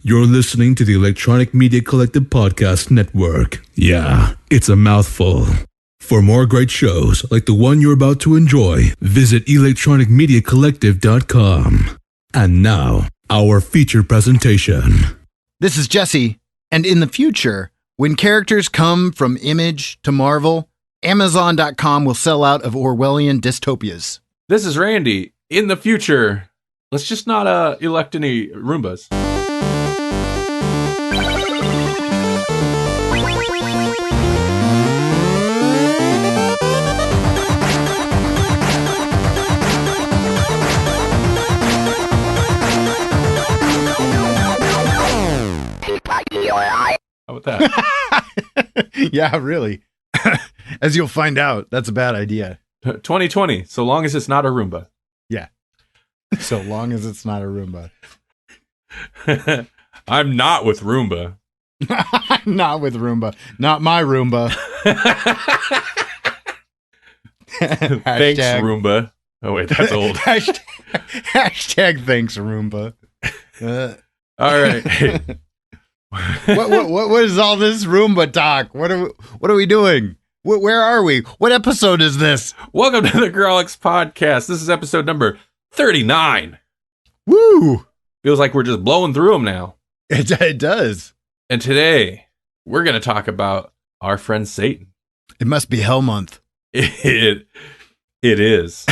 You're listening to the Electronic Media Collective Podcast Network. Yeah, it's a mouthful. For more great shows like the one you're about to enjoy, visit electronicmediacollective.com. And now, our feature presentation. This is Jesse, and in the future, when characters come from Image to Marvel, Amazon.com will sell out of Orwellian dystopias. This is Randy. In the future, let's just not elect any Roombas. How about that? Yeah, really. As you'll find out, that's a bad idea. 2020, so long as it's not a Roomba. Yeah. So long as it's not a Roomba. I'm not with Roomba. I'm not with Roomba. Not my Roomba. Thanks, Roomba. Oh, wait, that's old. Hashtag thanks, Roomba. All right. What is all this Roomba talk? What are we doing? Where are we? What episode is this? Welcome to the Grawlix podcast. This is episode number 39. Woo! Feels like we're just blowing through them now. It does. And today, we're going to talk about our friend Satan. It must be Hell Month. It is.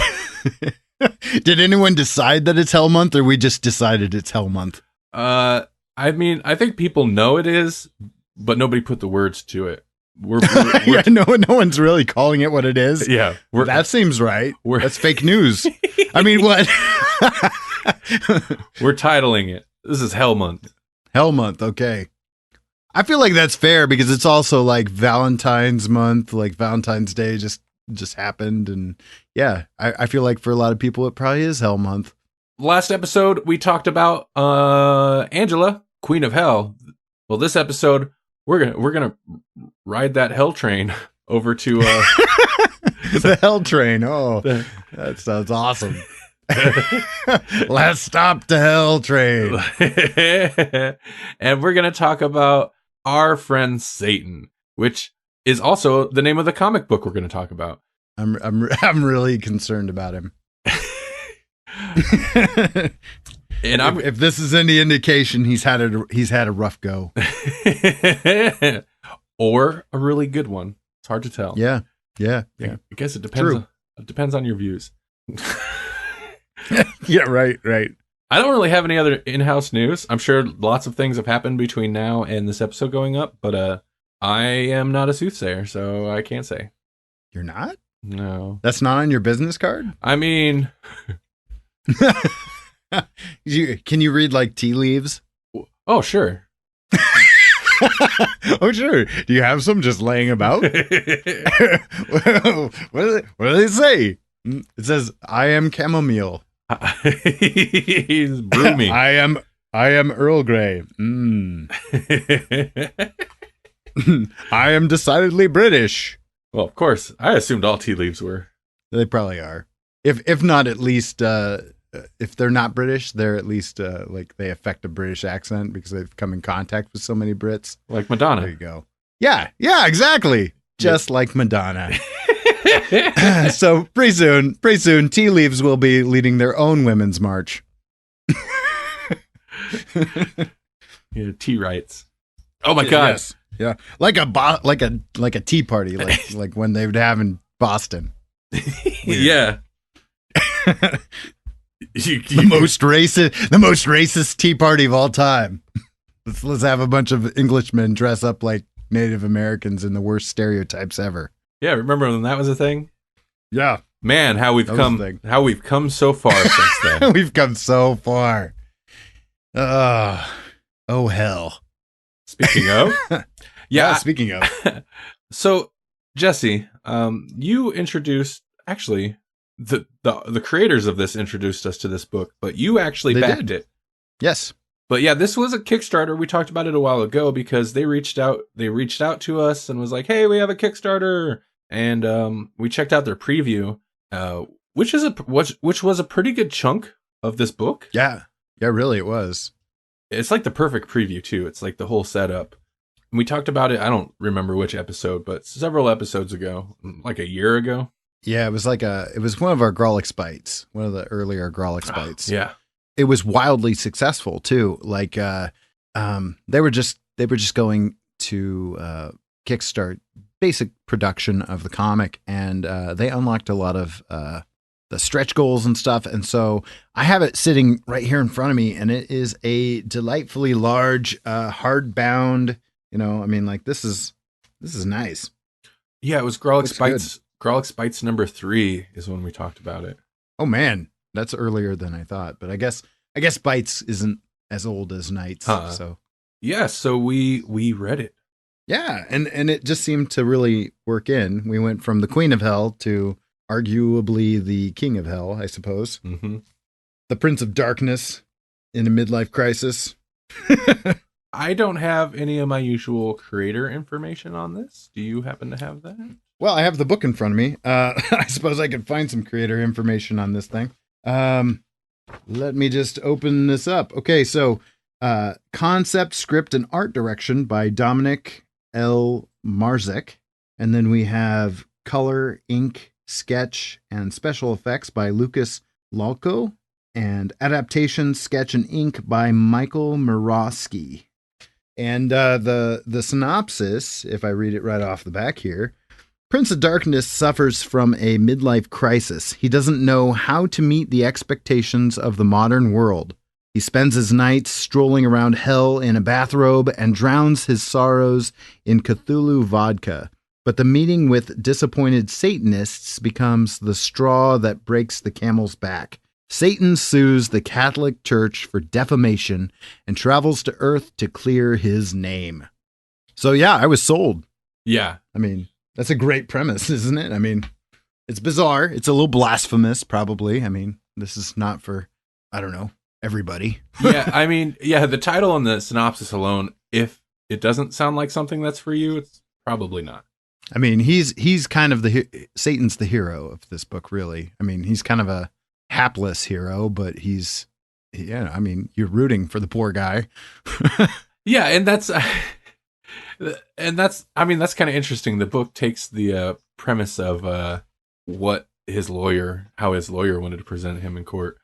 Did anyone decide that it's Hell Month, or we just decided it's Hell Month? I mean, I think people know it is, but nobody put the words to it. We're yeah, no one's really calling it what it is. Yeah, that seems right. That's fake news. I mean, what? We're titling it. This is Hell Month. Hell Month. Okay. I feel like that's fair because it's also like Valentine's month. Like Valentine's Day just happened, and yeah, I feel like for a lot of people it probably is Hell Month. Last episode we talked about Angela, Queen of Hell. Well, this episode we're gonna ride that hell train over to the hell train. Oh, that sounds awesome. Let's stop the hell train. And we're gonna talk about our friend Satan, which is also the name of the comic book we're gonna talk about. I'm really concerned about him. And if this is any indication, he's had a rough go, or a really good one. It's hard to tell. Yeah. I guess it depends. It depends on your views. Yeah, right. I don't really have any other in-house news. I'm sure lots of things have happened between now and this episode going up, but I am not a soothsayer, so I can't say. You're not? No. That's not on your business card? I mean... Can you read like tea leaves? Oh, sure. Oh, sure. Do you have some just laying about? What do they say? It says, "I am chamomile." He's broomy. I am Earl Grey. I am decidedly British. Well, of course. I assumed all tea leaves were. They probably are. If not, at least if they're not British, they're at least like they affect a British accent because they've come in contact with so many Brits. Like Madonna. There you go. Yeah, exactly. Just like Madonna. So pretty soon, tea leaves will be leading their own women's march. Yeah, tea rights. Oh my God. Yes. Yeah, like a tea party, like when they would have in Boston. Yeah. The most racist tea party of all time. Let's have a bunch of Englishmen dress up like Native Americans in the worst stereotypes ever. Yeah, remember when that was a thing? Yeah. Man, how we've come so far since then. We've come so far. Oh hell. Speaking of. Yeah, speaking of. So, Jesse, you introduced actually the creators of this introduced us to this book, but you actually backed it. Yes. But yeah, this was a Kickstarter. We talked about it a while ago because they reached out to us and was like, "Hey, we have a Kickstarter." And we checked out their preview, which was a pretty good chunk of this book. Yeah, really, it was. It's like the perfect preview too. It's like the whole setup. And we talked about it. I don't remember which episode, but several episodes ago, like a year ago. Yeah, it was one of our Grawlix bites, one of the earlier Grawlix bites. Yeah. It was wildly successful too. Like, they were just going to kickstart basic production of the comic, and they unlocked a lot of the stretch goals and stuff. And so I have it sitting right here in front of me, and it is a delightfully large, hardbound. You know, I mean, like this is nice. Yeah, it was Grawlix Bites. Grawlix Bites number 3 is when we talked about it. Oh man, that's earlier than I thought. But I guess Bites isn't as old as Nights. So yeah, so we read it. Yeah, and it just seemed to really work in. We went from the Queen of Hell to arguably the King of Hell, I suppose. Mm-hmm. The Prince of Darkness in a midlife crisis. I don't have any of my usual creator information on this. Do you happen to have that? Well, I have the book in front of me. I suppose I could find some creator information on this thing. Let me just open this up. Okay, so concept, script, and art direction by Dominic L. Marzek. And then we have color, ink, sketch, and special effects by Lucas Lalko. And adaptation, sketch, and ink by Michael Murawski. And the synopsis, if I read it right off the back here, Prince of Darkness suffers from a midlife crisis. He doesn't know how to meet the expectations of the modern world. He spends his nights strolling around hell in a bathrobe and drowns his sorrows in Cthulhu vodka. But the meeting with disappointed Satanists becomes the straw that breaks the camel's back. Satan sues the Catholic Church for defamation and travels to Earth to clear his name. So yeah, I was sold. Yeah. I mean, that's a great premise, isn't it? I mean, it's bizarre. It's a little blasphemous, probably. I mean, this is not for, I don't know, everybody. Yeah, I mean, yeah, the title and the synopsis alone, if it doesn't sound like something that's for you, it's probably not. I mean, he's kind of Satan's the hero of this book, really. I mean, he's kind of a hapless hero, but I mean, you're rooting for the poor guy. Yeah, and that's I mean, that's kind of interesting. The book takes the premise of how his lawyer wanted to present him in court.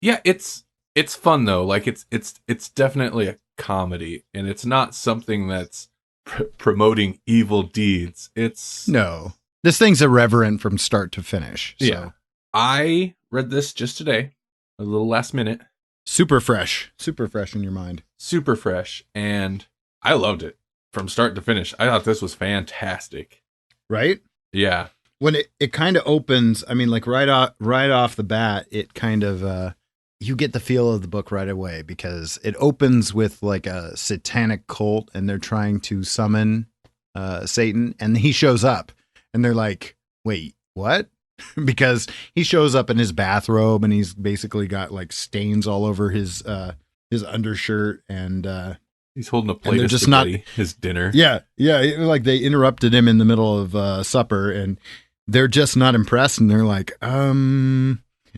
Yeah, it's fun though. Like it's definitely a comedy, and it's not something that's promoting evil deeds. No, this thing's irreverent from start to finish. So. Yeah, I read this just today, a little last minute. Super fresh in your mind. Super fresh, and I loved it from start to finish. I thought this was fantastic. Right? Yeah. When it kind of opens, I mean, like right off the bat, it kind of you get the feel of the book right away, because it opens with like a satanic cult, and they're trying to summon Satan, and he shows up, and they're like, "Wait, what?" Because he shows up in his bathrobe, and he's basically got like stains all over his undershirt, and he's holding a plate of just spaghetti, his dinner. Yeah, like they interrupted him in the middle of supper, and they're just not impressed, and they're like,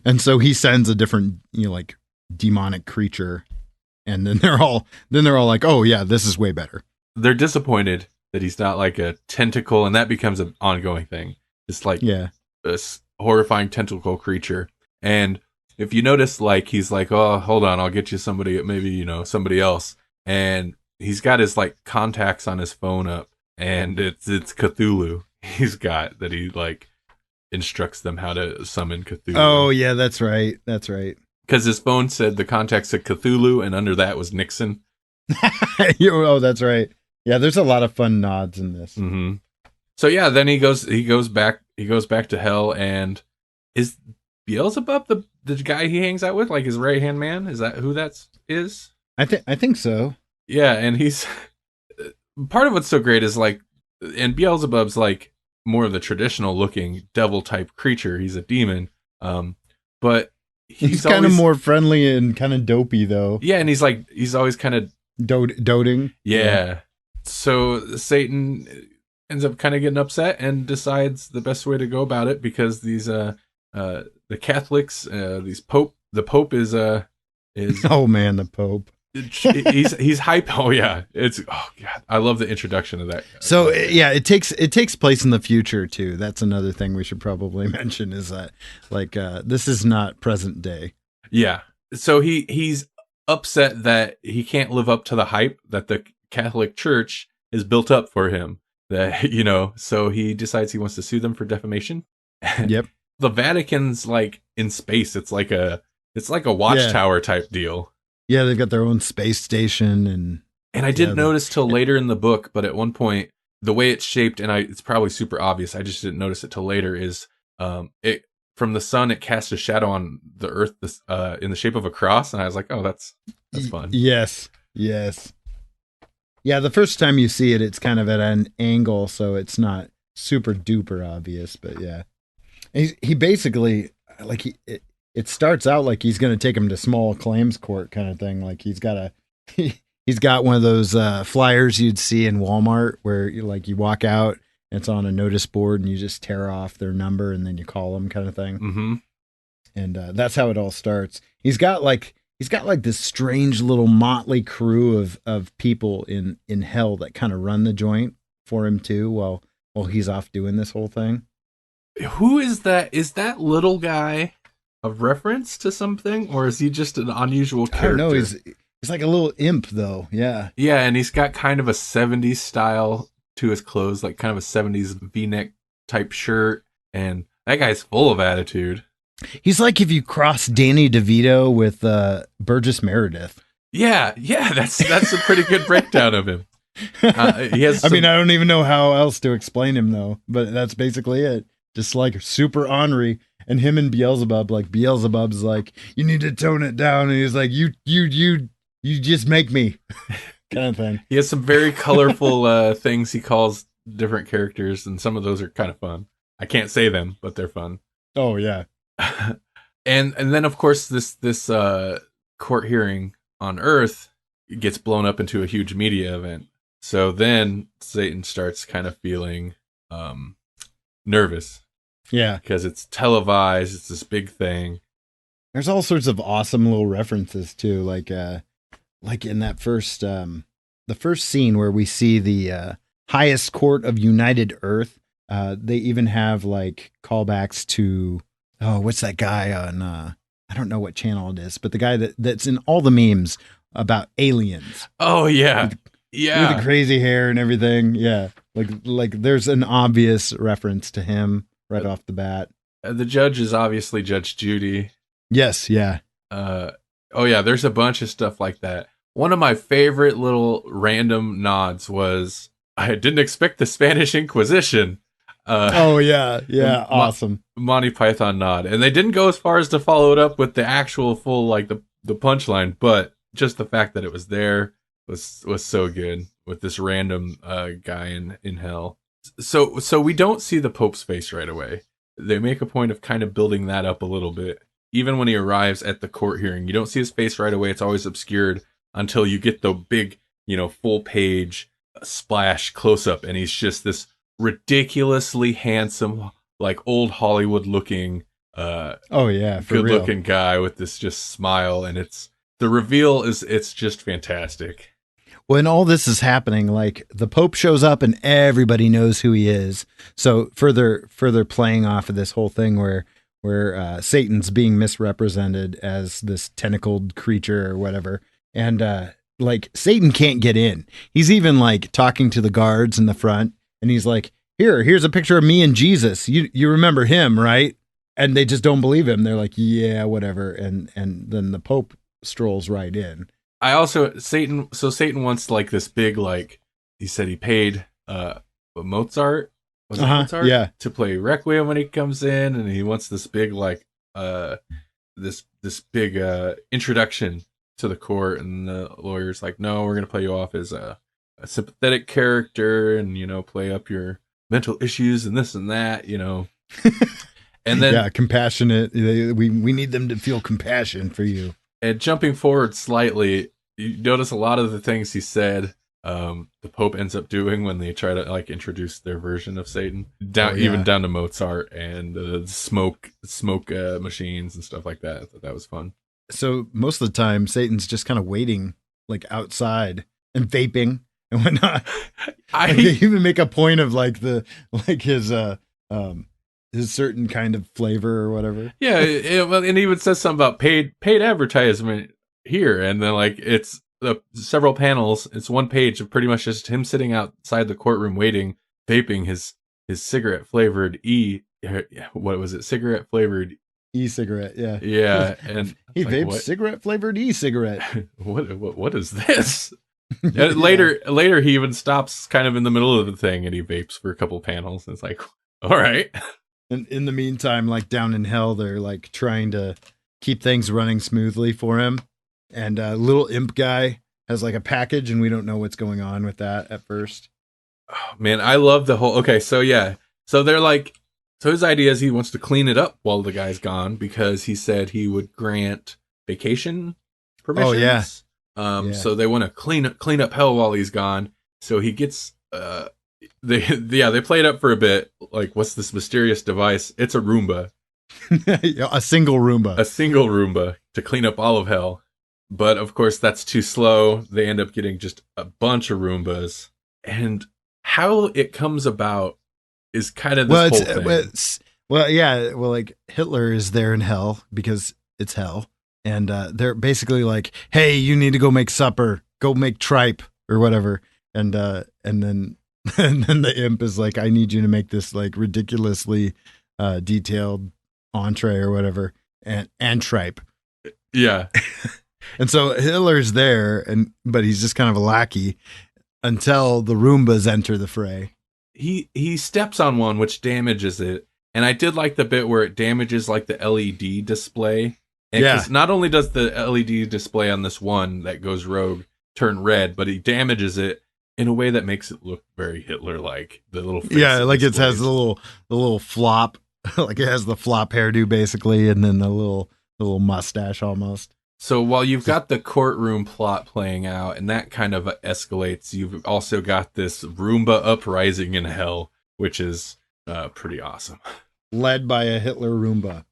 and so he sends a different, like demonic creature, and then they're all like, oh yeah, this is way better. They're disappointed that he's not like a tentacle, and that becomes an ongoing thing. It's like this horrifying tentacle creature. And if you notice, like, he's like, oh, hold on, I'll get you somebody, maybe, somebody else. And he's got his like contacts on his phone up, and it's Cthulhu he's got that he like instructs them how to summon Cthulhu. Oh yeah, that's right. Because his phone said the contacts said Cthulhu, and under that was Nixon. Oh, that's right. Yeah, there's a lot of fun nods in this. Mm-hmm. So yeah, then he goes back to hell, and is Beelzebub the guy he hangs out with, like his right hand man? Is that who that is? I think so. Yeah, and he's part of what's so great is like, and Beelzebub's like more of the traditional looking devil type creature. He's a demon, but he's kind of more friendly and kind of dopey though. Yeah, and he's always kind of doting. Yeah. So Satan ends up kind of getting upset and decides the best way to go about it, because these the Catholics, the Pope is is Oh man, the Pope. he's hype. Oh yeah, oh god, I love the introduction of that. So yeah, it takes place in the future too. That's another thing we should probably mention is that this is not present day. Yeah, so he's upset that he can't live up to the hype that the Catholic Church is built up for him. That so he decides he wants to sue them for defamation. Yep. The Vatican's like in space. It's like a watchtower type deal. Yeah, they've got their own space station and I didn't notice till later in the book, but at one point the way it's shaped, and it's probably super obvious, I just didn't notice it till later, is it from the sun it casts a shadow on the earth in the shape of a cross, and I was like, oh, that's fun. Yes. Yeah, the first time you see it, it's kind of at an angle, so it's not super duper obvious, but yeah. He basically it starts out like he's going to take him to small claims court kind of thing. Like he's got one of those flyers you'd see in Walmart where you walk out and it's on a notice board and you just tear off their number and then you call them kind of thing. Mm-hmm. And that's how it all starts. He's got this strange little motley crew of people in hell that kind of run the joint for him too while he's off doing this whole thing. Who is that? Is that little guy a reference to something, or is he just an unusual character? I don't know. He's like a little imp, though. Yeah. Yeah, and he's got kind of a 70s style to his clothes, like kind of a 70s V-neck type shirt, and that guy's full of attitude. He's like if you cross Danny DeVito with Burgess Meredith. Yeah, that's a pretty good breakdown of him. He has. I don't even know how else to explain him though, but that's basically it. Just like super ornery, and him and Beelzebub, like Beelzebub's like, you need to tone it down, and he's like, you just make me, kind of thing. He has some very colorful things he calls different characters, and some of those are kind of fun. I can't say them, but they're fun. Oh yeah. and then of course this court hearing on Earth gets blown up into a huge media event. So then Satan starts kind of feeling nervous. Yeah. Because it's televised, it's this big thing. There's all sorts of awesome little references too, like in that first the first scene where we see the highest court of United Earth. They even have like callbacks to what's that guy on I don't know what channel it is, but the guy that's in all the memes about aliens. Oh yeah. With the crazy hair and everything. Yeah. Like there's an obvious reference to him right off the bat. The judge is obviously Judge Judy. Yes, yeah. Oh yeah, there's a bunch of stuff like that. One of my favorite little random nods was, I didn't expect the Spanish Inquisition. Awesome. Monty Python nod. And they didn't go as far as to follow it up with the actual full, like the punchline, but just the fact that it was there was so good with this random guy in hell. So we don't see the Pope's face right away. They make a point of kind of building that up a little bit. Even when he arrives at the court hearing, you don't see his face right away. It's always obscured until you get the big, full page splash close up, and he's just this ridiculously handsome, like old Hollywood looking, good looking guy with this just smile, and the reveal it's just fantastic. When all this is happening, like the Pope shows up and everybody knows who he is. So further playing off of this whole thing where Satan's being misrepresented as this tentacled creature or whatever. And like Satan can't get in. He's even like talking to the guards in the front, and he's like, here's a picture of me and Jesus. You remember him, right? And they just don't believe him. They're like, yeah, whatever. And then the Pope strolls right in. Satan wants like this big, like he said he paid Mozart. Was it Mozart? Yeah. To play Requiem when he comes in, and he wants this big like this big introduction to the court, and the lawyer's like, no, we're gonna play you off as a sympathetic character, and play up your mental issues and this and that, and then compassionate. We need them to feel compassion for you. And jumping forward slightly, you notice a lot of the things he said, the Pope ends up doing when they try to like introduce their version of Satan, even down to Mozart and smoke machines and stuff like that. I thought that was fun. so most of the time Satan's just kind of waiting like outside and vaping and whatnot. Like, they even make a point of like his certain kind of flavor or whatever. Yeah, well, and he even says something about paid advertisement here, and then like it's several panels. It's one page of pretty much just him sitting outside the courtroom waiting, vaping his cigarette flavored what was it? Cigarette flavored E-cigarette, yeah. Yeah, and he vapes cigarette flavored e-cigarette. What is this? Later he even stops kind of in the middle of the thing and he vapes for a couple panels. And it's like, all right. And in the meantime, like down in hell, they're like trying to keep things running smoothly for him. And little imp guy has like a package, and we don't know what's going on with that at first. Oh, man, I love the whole. Okay, so yeah, so they're like, so his idea is he wants to clean it up while the guy's gone because he said he would grant vacation permissions. Oh yeah. So they want to clean up hell while he's gone. So he gets they play it up for a bit. Like, what's this mysterious device? It's a Roomba. A single Roomba To clean up all of hell. But of course that's too slow. They end up getting just a bunch of Roombas. And how it comes about is kind of this whole thing. Like Hitler is there in hell because it's hell. And they're basically like, hey, you need to go make supper, go make tripe or whatever. And then and then the imp is like, I need you to make this like ridiculously detailed entree or whatever, and tripe. Yeah. And so Hitler's there, but he's just kind of a lackey until the Roombas enter the fray. He steps on one, which damages it. And I did like the bit where it damages like the LED display. And yeah. Not only does the LED display on this one that goes rogue turn red, but he damages it in a way that makes it look very Hitler-like. The little face like it has the little flop, like it has the flop hairdo basically, and then the little mustache almost. So while you've got the courtroom plot playing out, and that kind of escalates, you've also got this Roomba uprising in hell, which is pretty awesome. Led by a Hitler Roomba.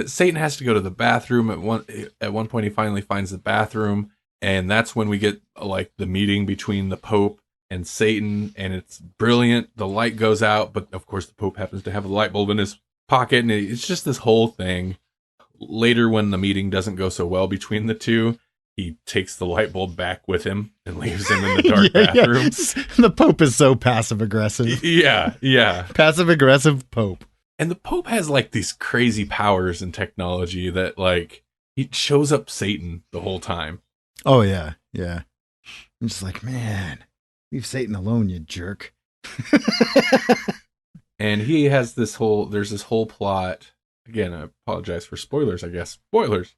Satan has to go to the bathroom. At one point, he finally finds the bathroom, and that's when we get like the meeting between the Pope and Satan, and it's brilliant. The light goes out, but of course the Pope happens to have a light bulb in his pocket, and it's just this whole thing. Later, when the meeting doesn't go so well between the two, he takes the light bulb back with him and leaves him in the dark bathroom. Yeah. The Pope is so passive aggressive. Yeah. Passive aggressive Pope. And the Pope has like these crazy powers and technology that like he shows up Satan the whole time. Oh yeah. Yeah. I'm just like, man, leave Satan alone, you jerk. And he has there's this whole plot. Again, I apologize for spoilers, I guess. Spoilers.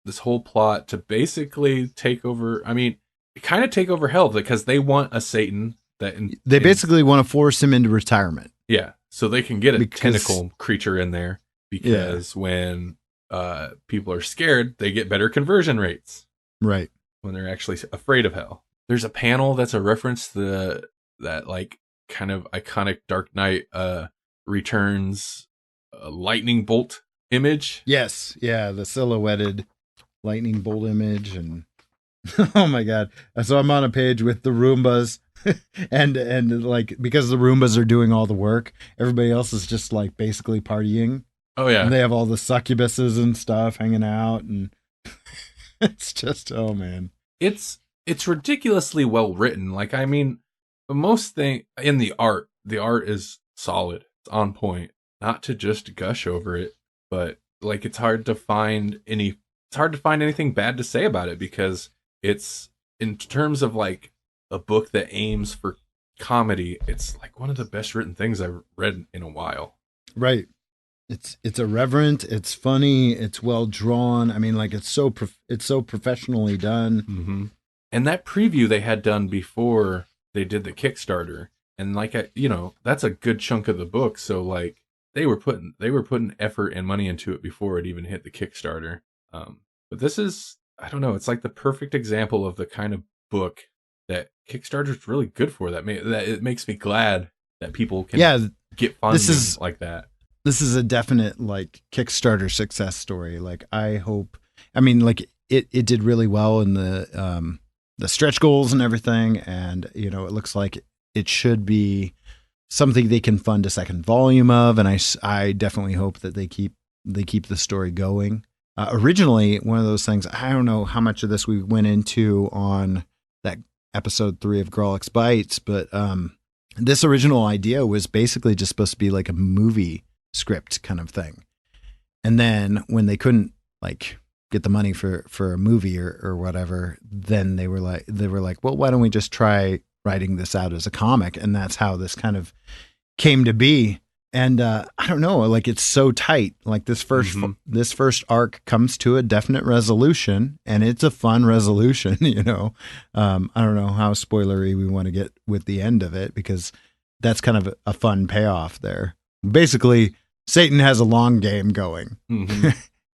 This whole plot to basically take over, kind of take over hell because they want a Satan they basically want to force him into retirement. Yeah. So they can get a tentacle creature in there because when people are scared, they get better conversion rates. Right. When they're actually afraid of hell. There's a panel that's a reference to that like kind of iconic Dark Knight Returns lightning bolt image. Yes. Yeah. The silhouetted lightning bolt image. And oh my God. So I'm on a page with the Roombas. and like because the Roombas are doing all the work, everybody else is just like basically partying. Oh yeah. And they have all the succubuses and stuff hanging out, and it's just, oh man. It's ridiculously well written. Like, most thing in the art is solid. It's on point. Not to just gush over it, but like it's hard to find anything bad to say about it because it's, in terms of like a book that aims for comedy, it's like one of the best written things I've read in a while. Right. It's irreverent, it's funny, it's well drawn. Like it's so professionally done. Mm-hmm. And that preview they had done before they did the Kickstarter, and like that's a good chunk of the book. So like they were putting effort and money into it before it even hit the Kickstarter. But this is, I don't know, it's like the perfect example of the kind of book that Kickstarter's really good for. That it makes me glad that people can get funding like that. This is a definite like Kickstarter success story. Like I hope, like it did really well in the stretch goals and everything. And, you know, it looks like it should be something they can fund a second volume of. And I definitely hope that they keep the story going. Originally, one of those things, I don't know how much of this we went into on that episode 3 of Grawlix Bites, but this original idea was basically just supposed to be like a movie script kind of thing. And then when they couldn't like get the money for a movie or whatever, then they were like, well, why don't we just try writing this out as a comic? And that's how this kind of came to be. And I don't know, like it's so tight. Like this first arc comes to a definite resolution, and it's a fun resolution. You know, I don't know how spoilery we want to get with the end of it, because that's kind of a fun payoff there. Basically, Satan has a long game going. Mm-hmm.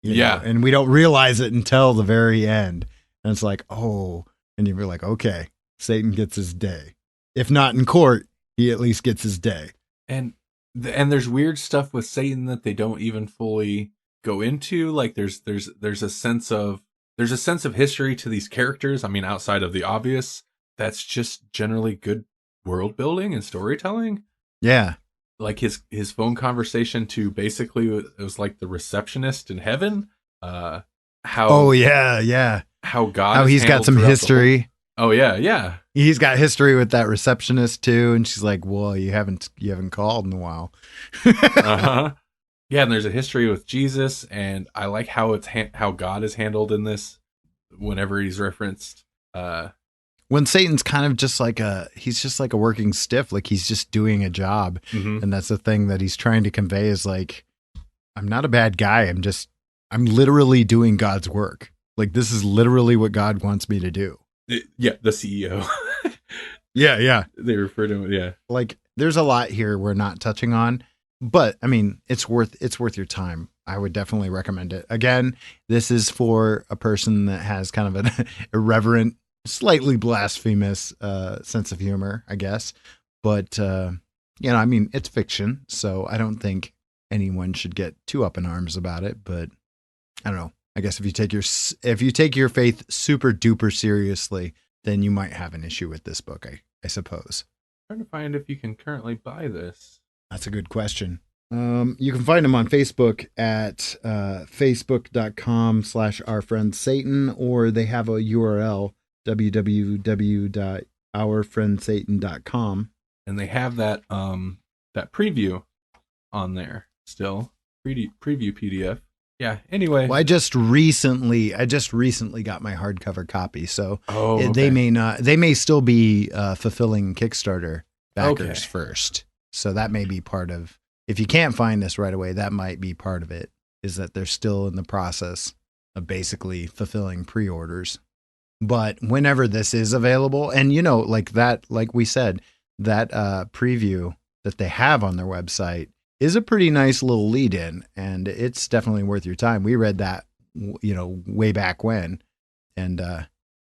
Yeah, and we don't realize it until the very end. And it's like, oh, and you're like, okay, Satan gets his day. If not in court, he at least gets his day. And there's weird stuff with Satan that they don't even fully go into. Like there's a sense of history to these characters. I mean, outside of the obvious, that's just generally good world building and storytelling. Yeah. Like his phone conversation to basically, it was like the receptionist in heaven. How he's got some history. Oh yeah. He's got history with that receptionist too, and she's like, "Well, you haven't called in a while." Uh-huh. Yeah, and there's a history with Jesus, and I like how how God is handled in this. Whenever he's referenced, when Satan's kind of just like he's just like a working stiff, like he's just doing a job, and that's the thing that he's trying to convey is like, I'm not a bad guy. I'm literally doing God's work. Like this is literally what God wants me to do. Yeah, the CEO. Yeah. They refer to him. Yeah, like there's a lot here we're not touching on, but I mean, it's worth your time. I would definitely recommend it. Again, this is for a person that has kind of an irreverent, slightly blasphemous sense of humor, I guess. But you know, I mean, it's fiction, so I don't think anyone should get too up in arms about it. But I don't know. I guess if you take your faith super duper seriously, then you might have an issue with this book, I suppose. I'm trying to find if you can currently buy this. That's a good question. You can find them on Facebook at facebook.com/ourfriendsatan, or they have a URL, www.ourfriendsatan.com. And they have that preview on there still. Preview PDF. Yeah. Anyway, well, I just recently got my hardcover copy, so they may still be fulfilling Kickstarter backers first. So that may be part of. If you can't find this right away, that might be part of it. Is that they're still in the process of basically fulfilling pre-orders. But whenever this is available, and you know, like we said, that preview that they have on their website is a pretty nice little lead in, and it's definitely worth your time. We read that, you know, way back when, and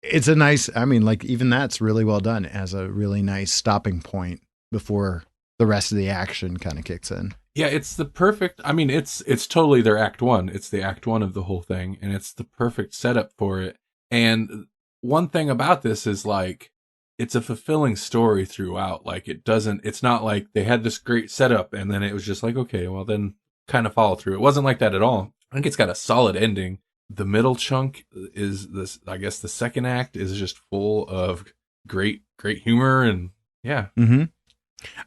it's a nice, I mean, like even that's really well done. It has a really nice stopping point before the rest of the action kind of kicks in. Yeah, it's the perfect, I mean, it's totally their act one. It's the act one of the whole thing, and it's the perfect setup for it. And one thing about this is like, it's a fulfilling story throughout. Like it's not like they had this great setup and then it was just like, okay, well then kind of follow through. It wasn't like that at all. I think it's got a solid ending. The middle chunk is this, I guess the second act is just full of great humor, and yeah. Mm-hmm.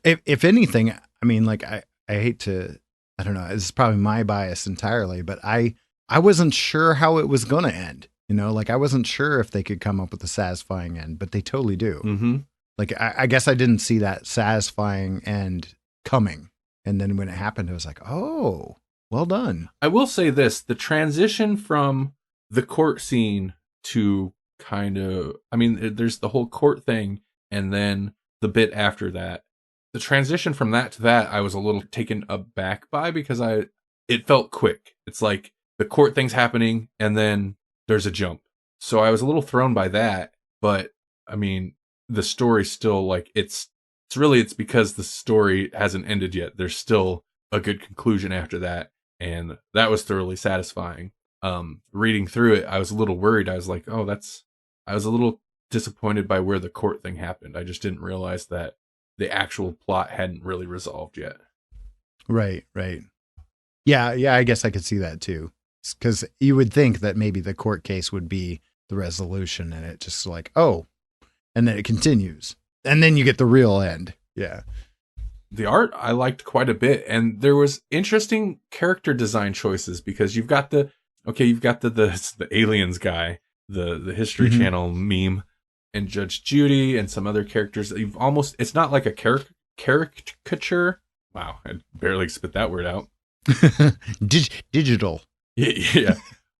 If anything, I mean, like I hate to, I don't know, this is probably my bias entirely, but I wasn't sure how it was going to end. You know, like I wasn't sure if they could come up with a satisfying end, but they totally do. Mm-hmm. Like I guess I didn't see that satisfying end coming. And then when it happened, I was like, oh, well done. I will say this, the transition from the court scene to kind of, I mean, there's the whole court thing and then the bit after that. The transition from that to that, I was a little taken aback by because it felt quick. It's like the court thing's happening and then there's a jump. So I was a little thrown by that, but I mean, the story's still like, it's because the story hasn't ended yet. There's still a good conclusion after that. And that was thoroughly satisfying. reading through it, I was a little worried. I was like, oh, I was a little disappointed by where the court thing happened. I just didn't realize that the actual plot hadn't really resolved yet. Right. Yeah, I guess I could see that too. Because you would think that maybe the court case would be the resolution, and it just like, oh, and then it continues. And then you get the real end. Yeah. The art I liked quite a bit, and there was interesting character design choices because you've got the aliens guy, the History Channel meme, and Judge Judy and some other characters. It's not like a caricature. Wow, I barely spit that word out. Digital. Yeah.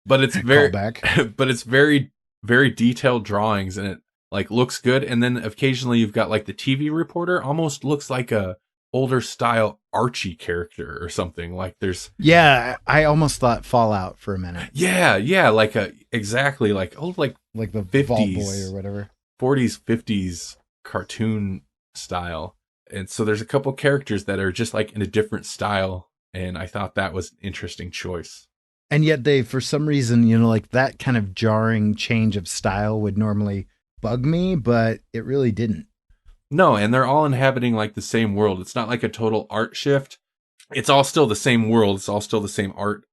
But it's very but it's very, very detailed drawings, and it like looks good. And then occasionally you've got like the TV reporter almost looks like a older style Archie character or something. Like there's I almost thought Fallout for a minute. Yeah, like exactly like like the 50s Vault Boy or whatever. 40s 50s cartoon style. And so there's a couple characters that are just like in a different style, and I thought that was an interesting choice. And yet they, for some reason, like that kind of jarring change of style would normally bug me, but it really didn't. No, and they're all inhabiting like the same world. It's not like a total art shift. It's all still the same world. It's all still the same art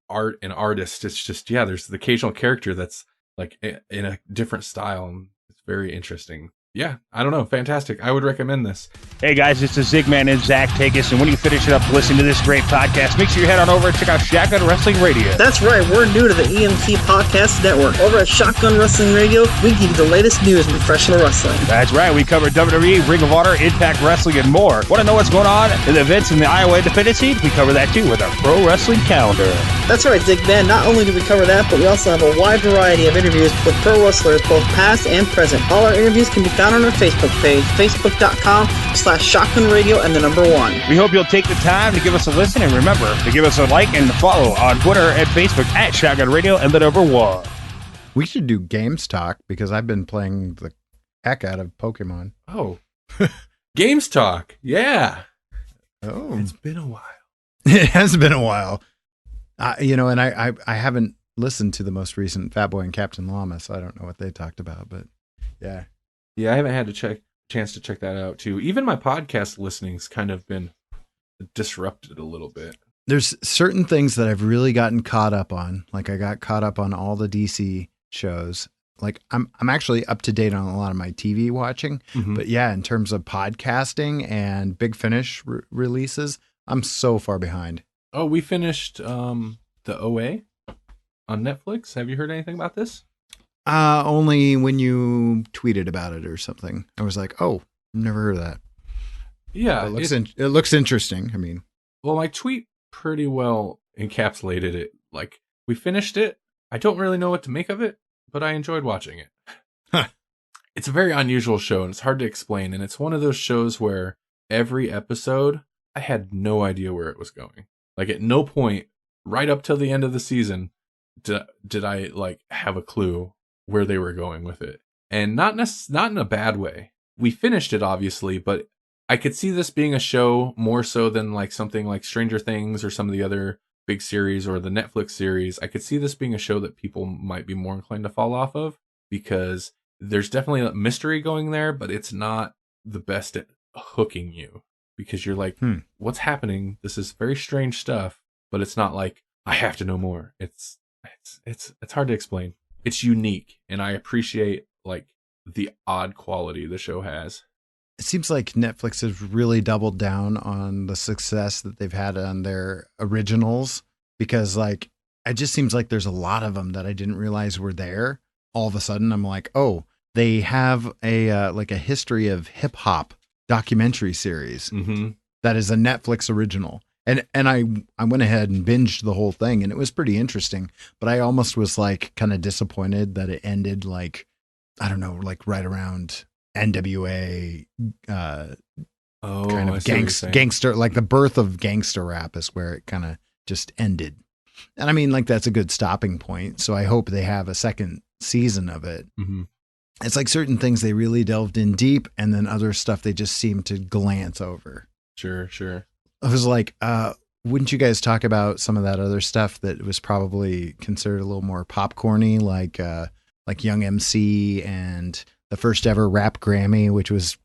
and artist. It's just, there's the occasional character that's like in a different style, and it's very interesting. Yeah, I don't know. Fantastic. I would recommend this. Hey guys, it's the Zigman and Zach Tagus, and when you finish it up listening to this great podcast, make sure you head on over and check out Shotgun Wrestling Radio. That's right, we're new to the EMT Podcast Network. Over at Shotgun Wrestling Radio, we give you the latest news in professional wrestling. That's right, we cover WWE, Ring of Honor, Impact Wrestling, and more. Want to know what's going on in the events in the Iowa Independent scene? We cover that too with our Pro Wrestling Calendar. That's right, Zigman. Not only do we cover that, but we also have a wide variety of interviews with pro wrestlers, both past and present. All our interviews can be found on our Facebook page, facebook.com/shotgunradio and the number 1. We hope you'll take the time to give us a listen, and remember to give us a like and follow on Twitter and Facebook at Shotgun Radio and the number 1. We should do Games Talk because I've been playing the heck out of Pokemon. Oh, Games Talk. Yeah. Oh, it's been a while. It has been a while. And I haven't listened to the most recent Fat Boy and Captain Llama, so I don't know what they talked about, but yeah. Yeah, I haven't had chance to check that out too. Even my podcast listening's kind of been disrupted a little bit. There's certain things that I've really gotten caught up on. Like I got caught up on all the DC shows. Like I'm actually up to date on a lot of my TV watching. Mm-hmm. But yeah, in terms of podcasting and Big Finish releases, I'm so far behind. Oh, we finished the OA on Netflix. Have you heard anything about this? Only when you tweeted about it or something. I was like, oh, never heard of that. Yeah. It looks interesting. I mean, well, my tweet pretty well encapsulated it. Like, we finished it. I don't really know what to make of it, but I enjoyed watching it. Huh. It's a very unusual show, and it's hard to explain. And it's one of those shows where every episode, I had no idea where it was going. Like, at no point, right up till the end of the season, did I, like, have a clue where they were going with it. And not in a bad way. We finished it, obviously, but I could see this being a show more so than like something like Stranger Things or some of the other big series or the Netflix series. I could see this being a show that people might be more inclined to fall off of because there's definitely a mystery going there, but it's not the best at hooking you because you're like, what's happening? This is very strange stuff, but it's not like I have to know more. It's hard to explain. It's unique, and I appreciate like the odd quality the show has. It seems like Netflix has really doubled down on the success that they've had on their originals because like it just seems like there's a lot of them that I didn't realize were there. All of a sudden, I'm like, oh, they have a like a history of hip hop documentary series that is a Netflix original. And I went ahead and binged the whole thing, and it was pretty interesting. But I almost was like kind of disappointed that it ended like, I don't know, like right around NWA, kind of gangster, like the birth of gangster rap is where it kind of just ended. And I mean, like that's a good stopping point. So I hope they have a second season of it. Mm-hmm. It's like certain things they really delved in deep, and then other stuff they just seem to glance over. Sure. I was like, wouldn't you guys talk about some of that other stuff that was probably considered a little more popcorny, like Young MC and the first ever rap Grammy, which was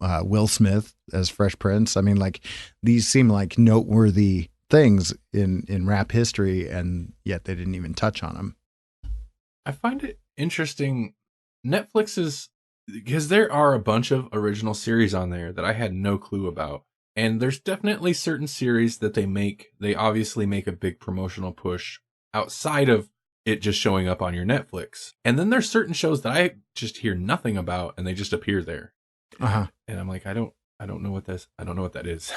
Will Smith as Fresh Prince? I mean, like, these seem like noteworthy things in rap history, and yet they didn't even touch on them. I find it interesting. Netflix is, because there are a bunch of original series on there that I had no clue about. And there's definitely certain series that they obviously make a big promotional push outside of it just showing up on your Netflix. And then there's certain shows that I just hear nothing about and they just appear there. Uh-huh. And I'm like, I don't know what that is.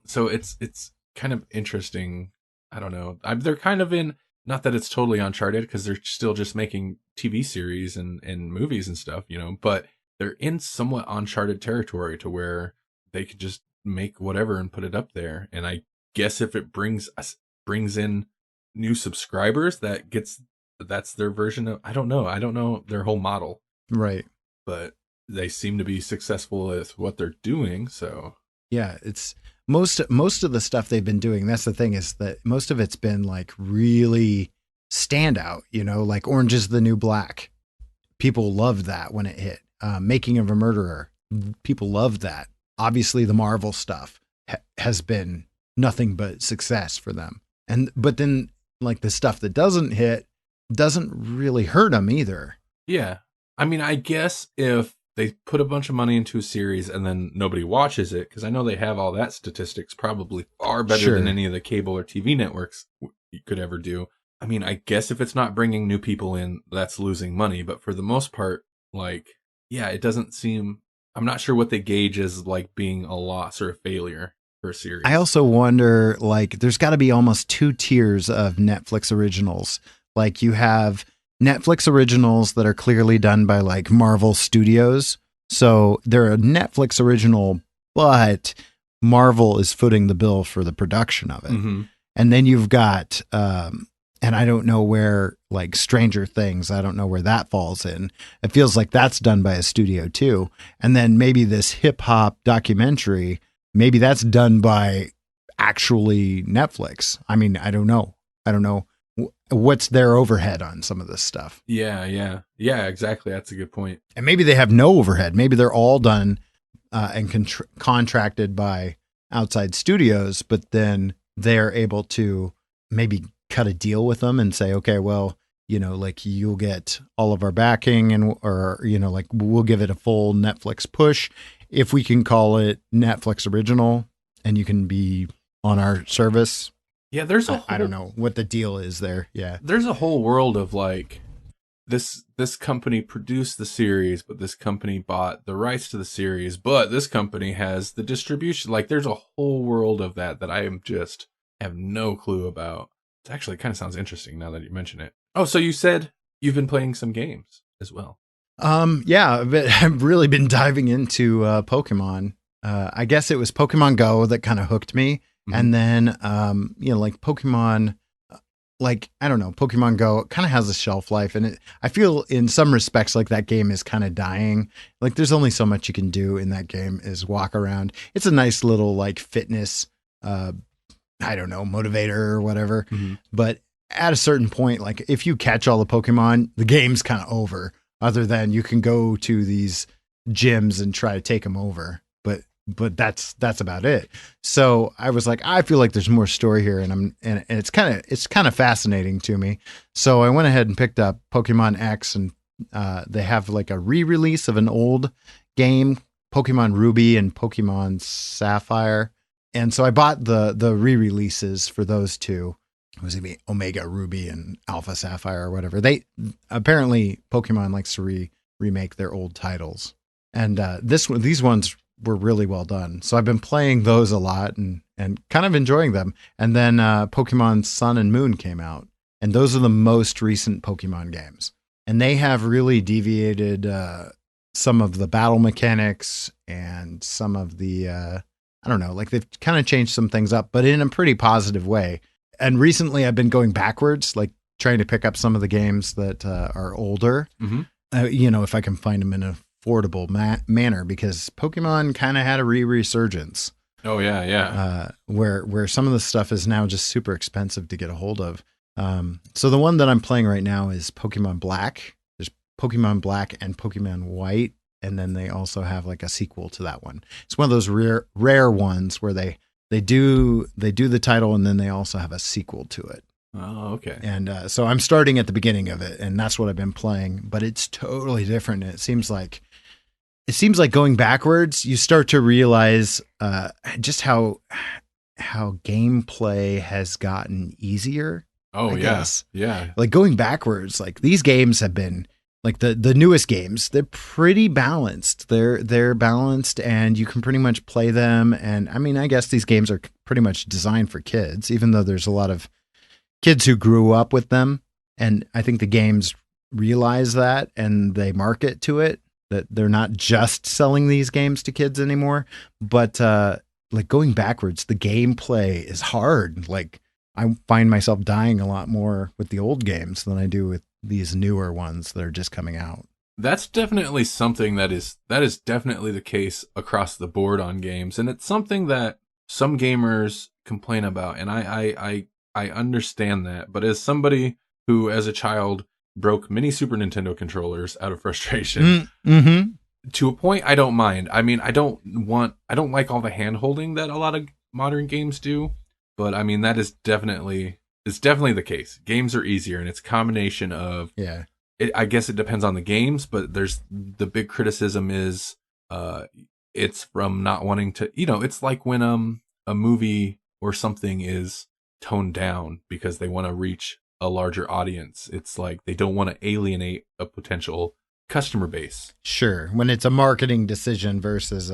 So it's kind of interesting. I don't know. They're kind of in, not that it's totally uncharted because they're still just making TV series and movies and stuff, but they're in somewhat uncharted territory to where they could just make whatever and put it up there. And I guess if it brings in new subscribers, that's their version of, I don't know their whole model. Right. But they seem to be successful with what they're doing. So yeah, it's most of the stuff they've been doing. That's the thing, is that most of it's been like really standout, like Orange is the New Black. People loved that when it hit. Making of a Murderer. People loved that. Obviously the Marvel stuff has been nothing but success for them. But then like the stuff that doesn't hit doesn't really hurt them either. Yeah. I mean, I guess if they put a bunch of money into a series and then nobody watches it, because I know they have all that statistics probably far better than any of the cable or TV networks you could ever do. I mean, I guess if it's not bringing new people in, that's losing money. But for the most part, like, yeah, it doesn't seem, I'm not sure what they gauge as like being a loss or a failure for a series. I also wonder, like, there's got to be almost 2 tiers of Netflix originals. Like, you have Netflix originals that are clearly done by like Marvel Studios. So they're a Netflix original, but Marvel is footing the bill for the production of it. Mm-hmm. And then you've got, and I don't know where, like Stranger Things, I don't know where that falls in. It feels like that's done by a studio too. And then maybe this hip hop documentary, maybe that's done by actually Netflix. I mean, I don't know what's their overhead on some of this stuff. Yeah, exactly. That's a good point. And maybe they have no overhead. Maybe they're all done and contracted by outside studios, but then they're able to maybe cut a deal with them and say, okay, well, like you'll get all of our backing or like we'll give it a full Netflix push if we can call it Netflix original and you can be on our service. Yeah, there's I don't know what the deal is there. Yeah. There's a whole world of like this company produced the series, but this company bought the rights to the series, but this company has the distribution. Like there's a whole world of that I am just have no clue about. It actually kind of sounds interesting now that you mention it. Oh, so you said you've been playing some games as well. Yeah, but I've really been diving into Pokemon. I guess it was Pokemon Go that kind of hooked me. Mm-hmm. And then, like Pokemon, like, I don't know, Pokemon Go kind of has a shelf life. And I feel in some respects like that game is kind of dying. Like there's only so much you can do in that game is walk around. It's a nice little like fitness, I don't know, motivator or whatever. Mm-hmm. But at a certain point, like if you catch all the Pokemon, the game's kind of over, other than you can go to these gyms and try to take them over. But that's about it. So I was like, I feel like there's more story here, and it's kind of fascinating to me. So I went ahead and picked up Pokemon X, and they have like a re-release of an old game, Pokemon Ruby and Pokemon Sapphire. And so I bought the re-releases for those two. It was maybe Omega Ruby and Alpha Sapphire or whatever. They apparently Pokemon likes to remake their old titles, and these ones were really well done. So I've been playing those a lot and kind of enjoying them. And then Pokemon Sun and Moon came out, and those are the most recent Pokemon games. And they have really deviated some of the battle mechanics and some of the, I don't know, like they've kind of changed some things up, but in a pretty positive way. And recently I've been going backwards, like trying to pick up some of the games that are older, mm-hmm. If I can find them in a affordable manner, because Pokemon kind of had a resurgence. Oh yeah. Where some of the stuff is now just super expensive to get a hold of. So the one that I'm playing right now is Pokemon Black. There's Pokemon Black and Pokemon White, and then they also have like a sequel to that one. It's one of those rare ones where they do the title and then they also have a sequel to it. Oh, okay. And so I'm starting at the beginning of it, and that's what I've been playing. But it's totally different. It seems like going backwards, you start to realize just how gameplay has gotten easier. Oh, I guess. Yeah. Like going backwards, like these games have been like the newest games, they're pretty balanced. They're balanced and you can pretty much play them. And I mean, I guess these games are pretty much designed for kids, even though there's a lot of kids who grew up with them. And I think the games realize that and they market to it, that they're not just selling these games to kids anymore. But like going backwards, the gameplay is hard. Like I find myself dying a lot more with the old games than I do with these newer ones that are just coming out. That's definitely something that is definitely the case across the board on games. And it's something that some gamers complain about. And I understand that. But as somebody who, as a child, broke many Super Nintendo controllers out of frustration, to a point, I don't mind. I mean, I don't like all the hand holding that a lot of modern games do. But I mean, it's definitely the case. Games are easier, and it's a combination of, I guess it depends on the games, but there's the big criticism is, it's from not wanting to, it's like when, a movie or something is toned down because they want to reach a larger audience. It's like they don't want to alienate a potential customer base. Sure. When it's a marketing decision versus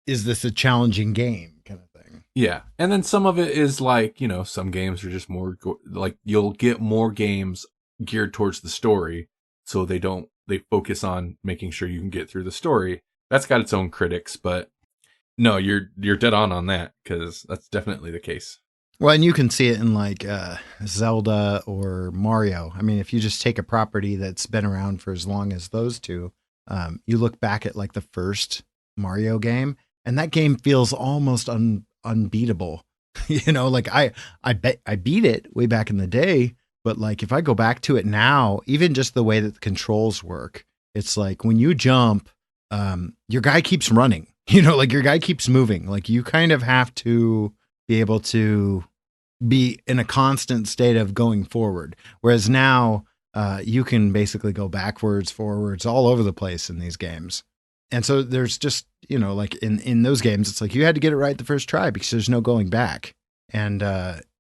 is this a challenging game kind of thing. Yeah. And then some of it is like, some games are just more like you'll get more games geared towards the story. So they focus on making sure you can get through the story. That's got its own critics, but no, you're dead on that, because that's definitely the case. Well, and you can see it in like Zelda or Mario. I mean, if you just take a property that's been around for as long as those two, you look back at like the first Mario game, and that game feels almost unbeatable. Like I bet I beat it way back in the day, but like if I go back to it now, even just the way that the controls work, it's like when you jump, your guy keeps running. Like your guy keeps moving. Like you kind of have to be able to be in a constant state of going forward. Whereas now, you can basically go backwards, forwards, all over the place in these games. And so there's just, like in those games, it's like you had to get it right the first try because there's no going back. And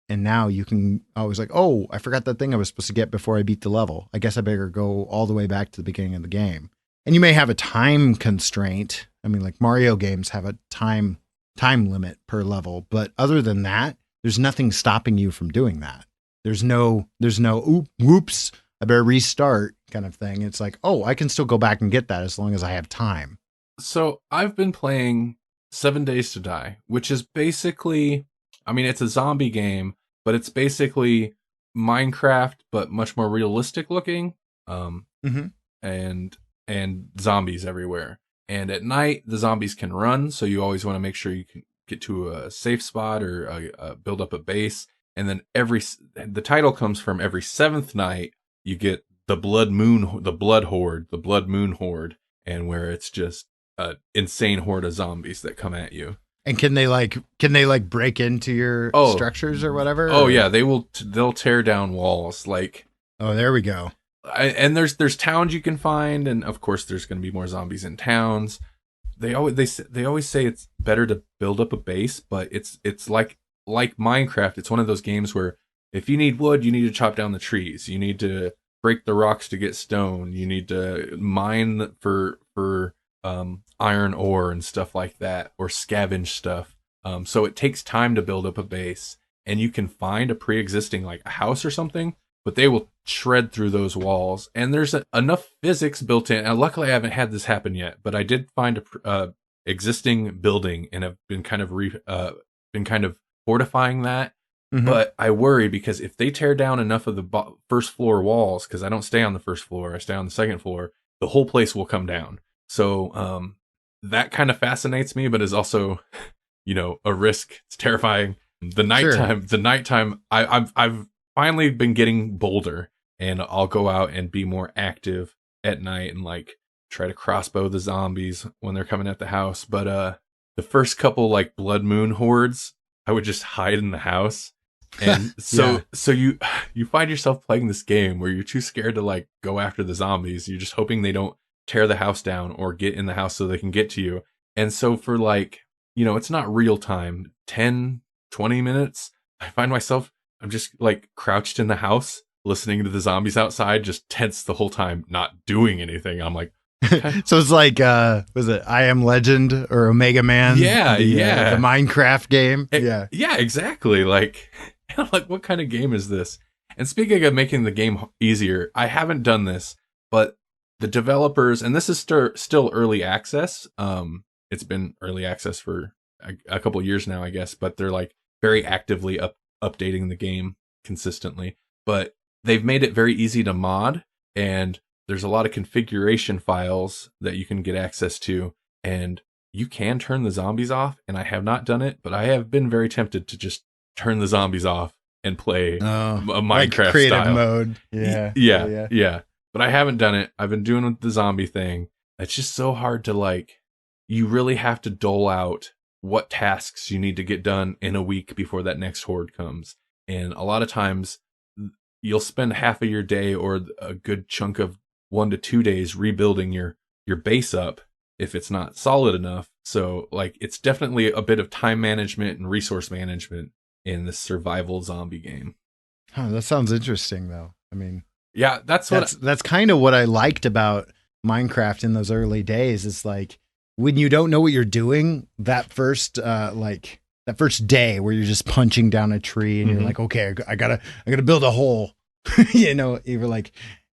now you can always like, oh, I forgot that thing I was supposed to get before I beat the level. I guess I better go all the way back to the beginning of the game. And you may have a time constraint. I mean, like Mario games have a time limit per level, but other than that, there's nothing stopping you from doing that. There's no whoops, I better restart kind of thing. It's like, oh, I can still go back and get that as long as I have time. So I've been playing 7 Days to Die, which is basically, I mean, it's a zombie game, but it's basically Minecraft, but much more realistic looking. And zombies everywhere. And at night, the zombies can run, so you always want to make sure you can get to a safe spot or build up a base. And then the title comes from every 7th night, you get the Blood Moon Horde, and where it's just an insane horde of zombies that come at you. And can they break into your structures or whatever? Oh yeah, they'll tear down walls. Like, oh, there we go. And there's towns you can find, and of course there's going to be more zombies in towns. They always say it's better to build up a base, but it's like Minecraft. It's one of those games where if you need wood, you need to chop down the trees. You need to break the rocks to get stone. You need to mine for iron ore and stuff like that, or scavenge stuff. So it takes time to build up a base, and you can find a pre-existing like a house or something, but they will shred through those walls. And there's enough physics built in. And luckily, I haven't had this happen yet, but I did find a existing building and have been kind of fortifying that. Mm-hmm. But I worry because if they tear down enough of the first floor walls, because I don't stay on the first floor, I stay on the second floor, the whole place will come down. So that kind of fascinates me, but is also a risk. It's terrifying. The nighttime, I've finally been getting bolder, and I'll go out and be more active at night and like try to crossbow the zombies when they're coming at the house. But the first couple like blood moon hordes, I would just hide in the house. And so you find yourself playing this game where you're too scared to like go after the zombies. You're just hoping they don't tear the house down or get in the house so they can get to you. And so for like, it's not real time, 10, 20 minutes, I find myself, I'm just like crouched in the house, listening to the zombies outside, just tense the whole time, not doing anything. I'm like, okay. So it's like, was it I Am Legend or Omega Man? Yeah, the Minecraft game. Yeah, exactly. Like, I'm like, what kind of game is this? And speaking of making the game easier, I haven't done this, but the developers, and this is still early access. It's been early access for a couple of years now, I guess, but they're like very actively updating the game consistently. But they've made it very easy to mod, and there's a lot of configuration files that you can get access to, and you can turn the zombies off. And I have not done it, but I have been very tempted to just turn the zombies off and play a Minecraft like creative style mode. Yeah. But I haven't done it. I've been doing the zombie thing. It's just so hard to like, you really have to dole out what tasks you need to get done in a week before that next horde comes. And a lot of times you'll spend half of your day or a good chunk of 1 to 2 days rebuilding your base up if it's not solid enough. So like, it's definitely a bit of time management and resource management in the survival zombie game. Oh, that sounds interesting though. I mean, yeah, that's kind of what I liked about Minecraft in those early days. Is like when you don't know what you're doing, that first day where you're just punching down a tree and you're like, okay, I gotta build a hole. You're like,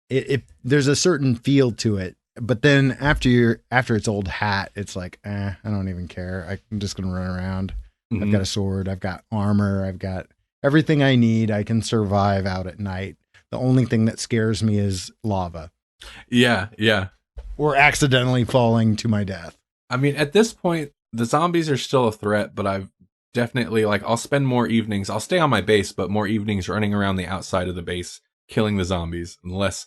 there's a certain feel to it. But then after it's old hat, it's like, I don't even care. I'm just gonna run around. I've got a sword. I've got armor. I've got everything I need. I can survive out at night. The only thing that scares me is lava. Yeah. Or accidentally falling to my death. I mean, at this point, the zombies are still a threat, but I've definitely, like, I'll spend more evenings. I'll stay on my base, but more evenings running around the outside of the base, killing the zombies, and less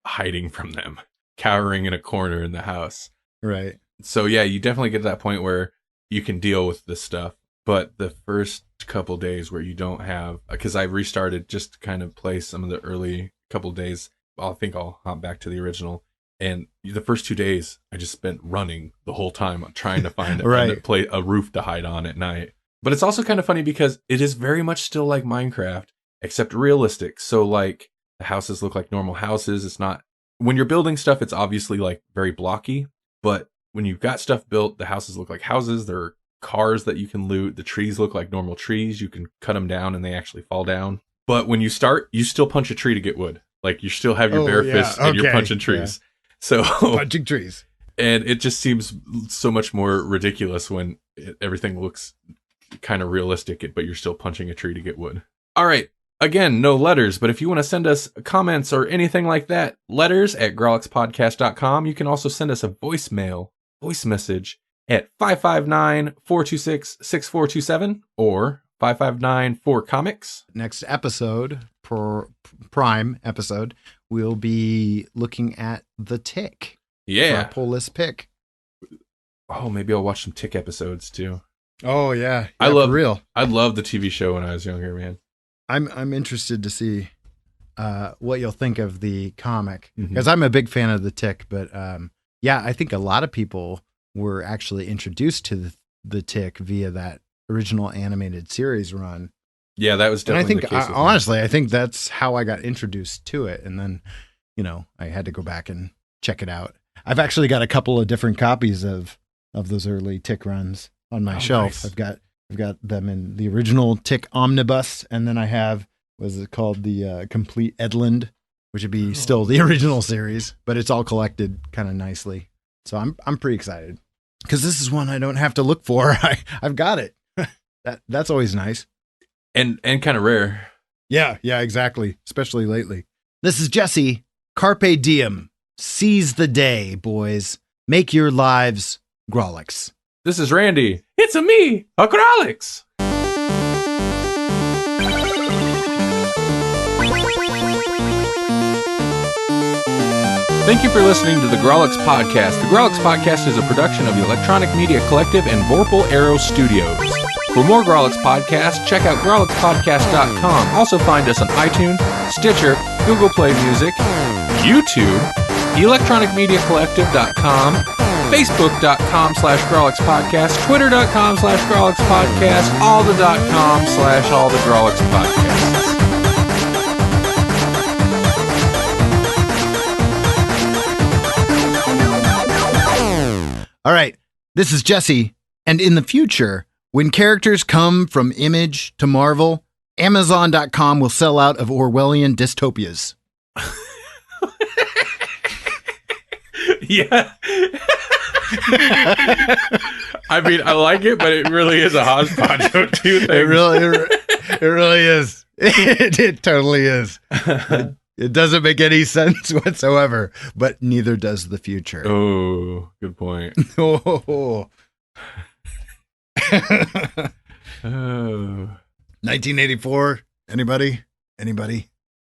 hiding from them, cowering in a corner in the house. Right. So, yeah, you definitely get to that point where you can deal with this stuff. But the first couple days where you don't have, because I restarted just to kind of play some of the early couple days, I think I'll hop back to the original. And the first 2 days, I just spent running the whole time trying to find a roof to hide on at night. But it's also kind of funny because it is very much still like Minecraft, except realistic. So like the houses look like normal houses. It's not, when you're building stuff, it's obviously like very blocky. But when you've got stuff built, the houses look like houses. There are cars that you can loot. The trees look like normal trees. You can cut them down and they actually fall down. But when you start, you still punch a tree to get wood. Like you still have your bare fists and you're punching trees. Yeah. So punching trees. And it just seems so much more ridiculous when everything looks kind of realistic, but you're still punching a tree to get wood. All right. Again, no letters, but if you want to send us comments or anything like that, letters at grawlixpodcast.com. You can also send us a voice message at 559-426-6427 or 559-4comics. Next episode, Prime episode, we'll be looking at The Tick. Yeah. For our pull list pick. Oh, maybe I'll watch some Tick episodes too. Oh yeah. I love the TV show when I was younger, man. I'm interested to see what you'll think of the comic, because I'm a big fan of The Tick, but I think a lot of people were actually introduced to the Tick via that original animated series run. Yeah, that was definitely the case. Honestly, I think that's how I got introduced to it, and then I had to go back and check it out. I've actually got a couple of different copies of those early Tick runs on my shelf. Nice. I've got them in the original Tick Omnibus, and then I have, what's it called, the Complete Edland, which would be still the original series, but it's all collected kind of nicely. So I'm pretty excited because this is one I don't have to look for. I've got it. That's always nice. And kind of rare. Yeah, exactly. Especially lately. This is Jesse. Carpe diem. Seize the day, boys. Make your lives Grawlix. This is Randy. It's a me, a Grawlix. Thank you for listening to the Grawlix Podcast. The Grawlix Podcast is a production of the Electronic Media Collective and Vorpal Arrow Studios. For more Grawlix Podcasts, check out GrawlixPodcast.com. Also find us on iTunes, Stitcher, Google Play Music, YouTube, ElectronicMediaCollective.com, Facebook.com/Grawlix Podcast, Twitter.com/Grawlix Podcast, all the .com/all the Grawlix Podcasts. All right, this is Jesse, and in the future, when characters come from Image to Marvel, Amazon.com will sell out of Orwellian dystopias. Yeah. I mean, I like it, but it really is a hodgepodge of two things. It really is. It totally is. It doesn't make any sense whatsoever, but neither does the future. Oh, good point. Oh. 1984. Anybody?